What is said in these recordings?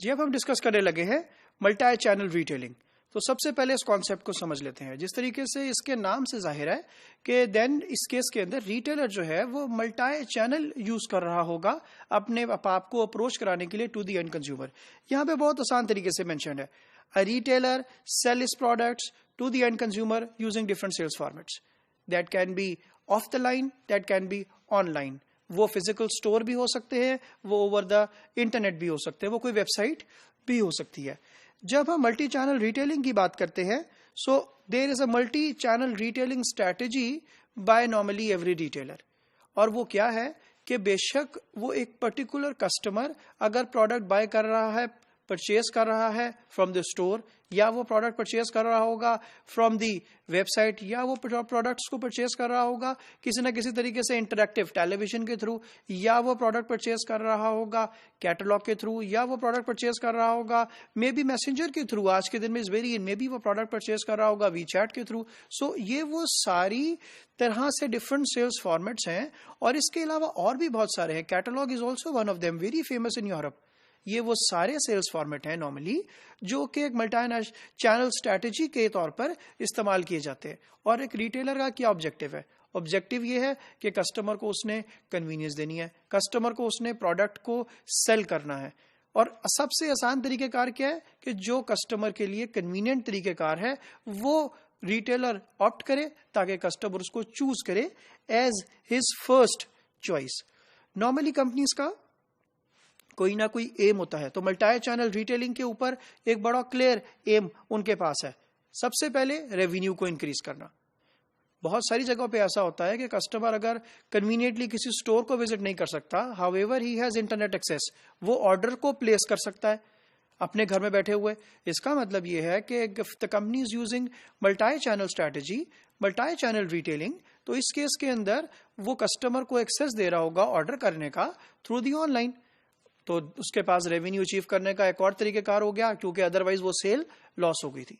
जी अब हम डिस्कस करने लगे हैं मल्टी चैनल रिटेलिंग। तो सबसे पहले इस कॉन्सेप्ट को समझ लेते हैं। जिस तरीके से इसके नाम से जाहिर है कि देन इस केस के अंदर रिटेलर जो है वो मल्टी चैनल यूज कर रहा होगा अपने आप को अप्रोच कराने के लिए टू द एंड कंज्यूमर। यहाँ पे बहुत आसान तरीके से मेंशन है, a retailer sells products to the end consumer using different sales formats. That can be off the line, that can be online. वो फिजिकल स्टोर भी हो सकते हैं, वो ओवर द इंटरनेट भी हो सकते हैं, वो कोई वेबसाइट भी हो सकती है। जब हम मल्टी चैनल रिटेलिंग की बात करते हैं, so there is a multi channel retailing strategy by normally every retailer. और वो क्या है कि बेशक वो एक पर्टिकुलर कस्टमर अगर प्रोडक्ट बाय कर रहा है, परचेज कर रहा है फ्रॉम द स्टोर, या वो प्रोडक्ट परचेज कर रहा होगा फ्रॉम दी वेबसाइट, या वो प्रोडक्ट्स को परचेज कर रहा होगा किसी ना किसी तरीके से इंटरैक्टिव टेलीविजन के थ्रू, या वो प्रोडक्ट परचेज कर रहा होगा कैटलॉग के थ्रू, या वो प्रोडक्ट परचेज कर रहा होगा मे बी मैसेंजर के थ्रू, आज के दिन में is very in, may be वो प्रोडक्ट परचेज कर रहा होगा वी चैट के थ्रू। सो ये वो सारी तरह से डिफरेंट सेल्स फॉर्मेट्स हैं। और इसके अलावा और भी बहुत सारे हैं। Catalogue is also one of them, very famous in Europe. ये वो सारे सेल्स फॉर्मेट हैं नॉर्मली जो कि एक मल्टी चैनल स्ट्रैटेजी के तौर पर इस्तेमाल किए जाते हैं। और एक रिटेलर का क्या ऑब्जेक्टिव है? ऑब्जेक्टिव ये है कि कस्टमर को उसने कन्वीनियंस देनी है, कस्टमर को उसने प्रोडक्ट को सेल करना है। और सबसे आसान तरीकेकार क्या है कि जो कस्टमर के लिए कन्वीनियंट तरीकेकार है वो रिटेलर ऑप्ट करे ताकि कस्टमर उसको चूज करे as his first choice. Normally companies का कोई ना कोई एम होता है, तो मल्टी चैनल रिटेलिंग के ऊपर एक बड़ा क्लियर एम उनके पास है। सबसे पहले रेवेन्यू को इंक्रीज करना। बहुत सारी जगहों पे ऐसा होता है कि कस्टमर अगर कन्वीनियंटली किसी स्टोर को विजिट नहीं कर सकता, however he has internet access, वो ऑर्डर को प्लेस कर सकता है अपने घर में बैठे हुए। इसका मतलब ये है कि the company is using multi channel strategy, multi channel retailing, तो इस केस के अंदर वो कस्टमर को एक्सेस दे रहा होगा ऑर्डर करने का थ्रू दी ऑनलाइन। तो उसके पास रेवेन्यू अचीव करने का एक और तरीकेकार हो गया, क्योंकि अदरवाइज वो सेल लॉस हो गई थी।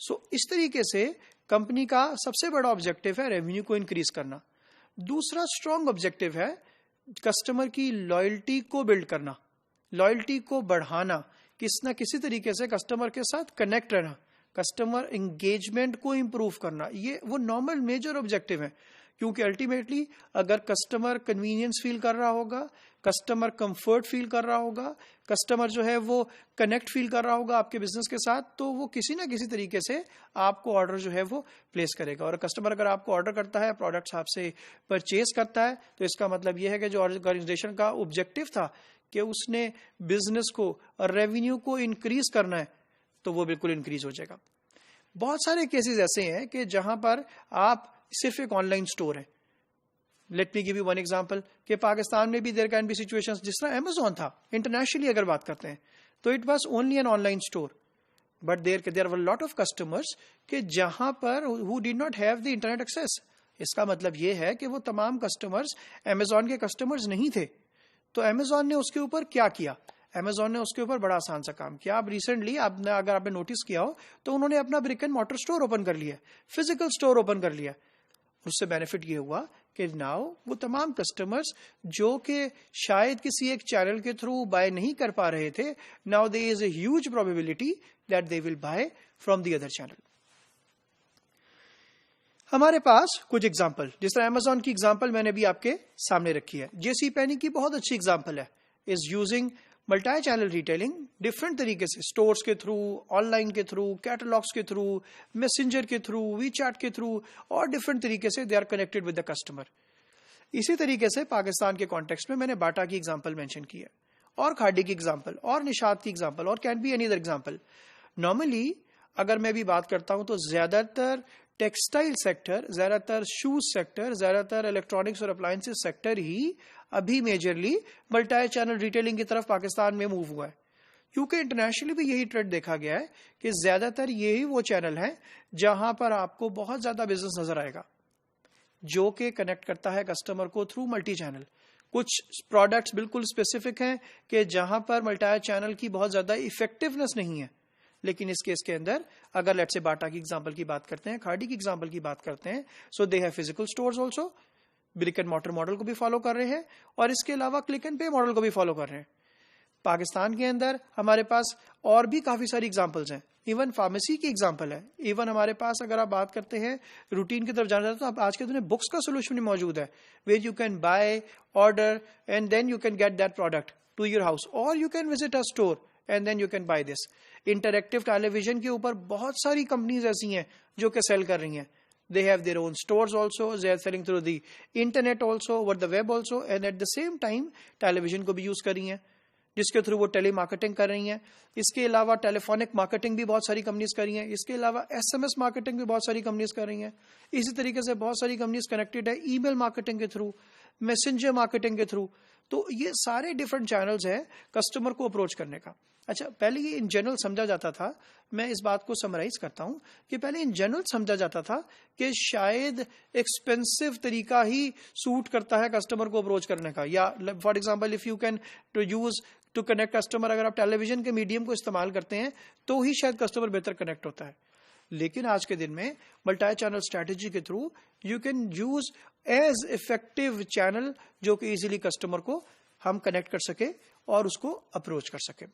सो इस तरीके से कंपनी का सबसे बड़ा ऑब्जेक्टिव है रेवेन्यू को इंक्रीज करना। दूसरा स्ट्रॉन्ग ऑब्जेक्टिव है कस्टमर की लॉयल्टी को बिल्ड करना, लॉयल्टी को बढ़ाना, किसी न किसी तरीके से कस्टमर के साथ कनेक्ट रहना, कस्टमर एंगेजमेंट को इंप्रूव करना। ये वो नॉर्मल मेजर ऑब्जेक्टिव है, क्योंकि अल्टीमेटली अगर कस्टमर कन्वीनियंस फील कर रहा होगा, कस्टमर कंफर्ट फील कर रहा होगा, कस्टमर जो है वो कनेक्ट फील कर रहा होगा आपके बिजनेस के साथ, तो वो किसी ना किसी तरीके से आपको ऑर्डर जो है वो प्लेस करेगा। और कस्टमर अगर आपको ऑर्डर करता है, प्रोडक्ट्स आपसे परचेज करता है, तो इसका मतलब ये है कि जो ऑर्गेनाइजेशन का ऑब्जेक्टिव था कि उसने बिजनेस को और रेवेन्यू को इंक्रीज करना है, तो वो बिल्कुल इंक्रीज हो जाएगा। बहुत सारे केसेस ऐसे हैं कि जहां पर आप सिर्फ एक ऑनलाइन स्टोर है। Let me give you one example कि पाकिस्तान में भी देयर कैन बी सिचुएशंस, जिस तरह अमेज़न था, इंटरनेशनली अगर बात करते हैं तो it was only an online store, but there were lot of customers कि जहां पर who did not have the internet access. इसका मतलब ये है कि वो तमाम कस्टमर्स अमेज़न के कस्टमर्स नहीं थे। तो अमेज़न ने उसके ऊपर क्या किया? अमेज़न ने उसके ऊपर बड़ा आसान सा काम किया। अब रिसेंटली आपने अगर आपने नोटिस किया हो तो उन्होंने अपना brick and mortar store open कर लिया, फिजिकल स्टोर ओपन कर लिया। उससे बेनिफिट ये हुआ कि नाउ वो तमाम कस्टमर्स जो कि शायद किसी एक चैनल के थ्रू बाय नहीं कर पा रहे थे, now there is a huge probability that they will buy from the other channel. हमारे पास कुछ एग्जांपल, जिस तरह अमेज़न की एग्जांपल मैंने भी आपके सामने रखी है। जेसी पेनी की बहुत अच्छी एग्जांपल है, is using multi channel retailing different तरीके से, स्टोर्स के थ्रू, ऑनलाइन के थ्रू, कैटलॉग्स के थ्रू, मैसेंजर के थ्रू, वी चैट के थ्रू, और डिफरेंट तरीके से they are connected with the customer. इसी तरीके से पाकिस्तान के कॉन्टेक्स्ट में मैंने बाटा की एग्जांपल मेंशन की है, और खाड़ी की एग्जांपल, और निशात की एग्जांपल, और can be any other example. Normally अगर मैं भी बात करता हूं तो ज्यादातर टेक्सटाइल सेक्टर, ज्यादातर शूज सेक्टर, ज्यादातर इलेक्ट्रॉनिक्स और अप्लायंसेस सेक्टर ही अभी मेजरली मल्टी चैनल रिटेलिंग की तरफ पाकिस्तान में मूव हुआ है, क्योंकि इंटरनेशनली भी यही ट्रेंड देखा गया है कि ज्यादातर यही वो चैनल है जहां पर आपको बहुत ज्यादा बिजनेस नजर आएगा, जो कि कनेक्ट करता है कस्टमर को थ्रू मल्टी चैनल। कुछ प्रोडक्ट्स बिल्कुल स्पेसिफिक हैं कि जहां पर मल्टी चैनल की बहुत ज्यादा इफेक्टिवनेस नहीं है, लेकिन इस केस के अंदर अगर लेट्स से बाटा की एग्जांपल की बात करते हैं, खाड़ी की एग्जांपल की बात करते हैं, so they have physical stores also, brick and mortar model को भी फॉलो कर रहे हैं, और इसके अलावा क्लिक एंड पे मॉडल को भी फॉलो कर रहे हैं। पाकिस्तान के अंदर हमारे पास और भी काफी सारी एग्जांपल्स हैं, इवन फार्मेसी की एग्जांपल है, इवन हमारे पास अगर आप बात करते हैं रूटीन की तरफ जाना चाहते हो तो आज के दिन में बुक्स का सोल्यूशन भी मौजूद है, where you can buy, order and then you can get that product to your house, और you can visit a store and then you can buy this. Interactive television के ऊपर बहुत सारी कंपनीज ऐसी हैं जो कि सेल कर रही हैं। They have their own stores also. They are selling through the internet also, over the web also, and at the same time television को भी यूज कर रही हैं, जिसके थ्रू वो टेली मार्केटिंग कर रही हैं। इसके अलावा टेलीफोनिक मार्केटिंग भी बहुत सारी कंपनीज कर रही हैं। इसके अलावा SMS मार्केटिंग भी बहुत सारी कंपनीज कर रही हैं। इसी तरीके से बहुत सारी कंपनीज कनेक्टेड है ईमेल मार्केटिंग के थ्रू, मैसेंजर मार्केटिंग के थ्रू। तो ये सारे डिफरेंट चैनल्स हैं कस्टमर को अप्रोच करने का। अच्छा, पहले ये इन जनरल समझा जाता था, मैं इस बात को समराइज करता हूं कि पहले इन जनरल समझा जाता था कि शायद एक्सपेंसिव तरीका ही सूट करता है कस्टमर को अप्रोच करने का, या for example if you can to use to connect customer, अगर आप टेलीविजन के मीडियम को इस्तेमाल करते हैं तो ही शायद कस्टमर बेहतर कनेक्ट होता है। लेकिन आज के दिन में मल्टी चैनल स्ट्रेटेजी के through you can use as effective channel जो कि इजीली कस्टमर को हम कनेक्ट कर सके और उसको अप्रोच कर सके।